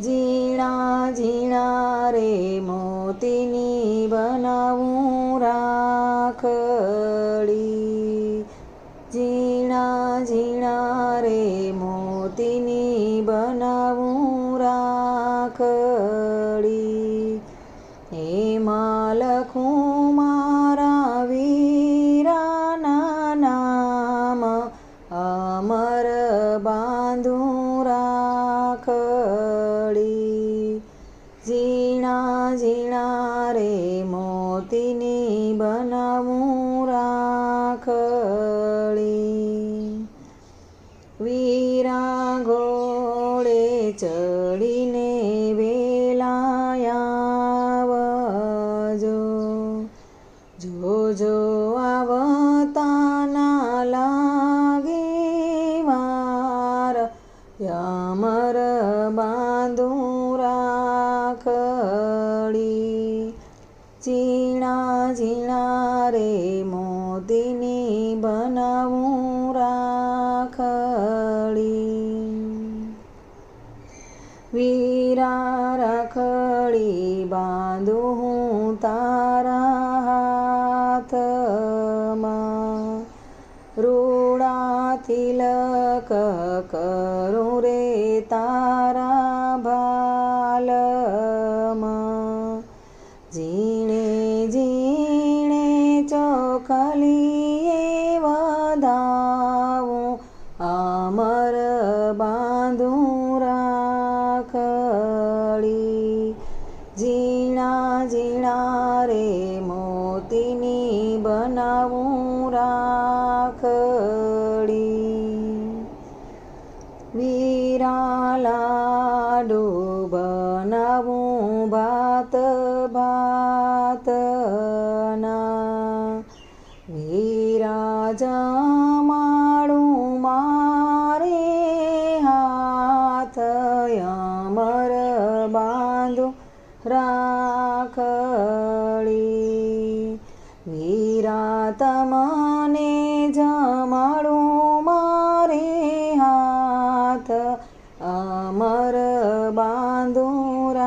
ઝીણા ઝીણા રે મોતીની બનાવું રાખડી, ઝીણા ઝીણા રે મોતીની બનાવું રાખડી, એમાં લખું મારા વીરાના નામ, અમર બાંધું રાખડી, ઝીણા ઝીણા રે મોતીની બનાવું રાખડી, વીરા ઘોડે ચડીને વેલા આવજો, જોજો આવતા ના લાગે વાર, અમર બાંધું રાખડી, ઝીણા ઝીણા રે મોતીની બનાવું રાખડી, વીરા રાખડી બાંધું હું તારા હાથમાં, રૂડા તિલક કરું રે તારા ભાલમાં, ઝીણે ઝીણે ચોખલીએ વધાવું, અમર બાંધું રાખડી, ઝીણા ઝીણા રે મોતીની બનાવું રાખડી, વીરા લાડુ બનાવું ભાત ભાતના, વીરા જમાડું મારે હાથ, અમર બાંધું રાખડી, વીરા તમને જમાડું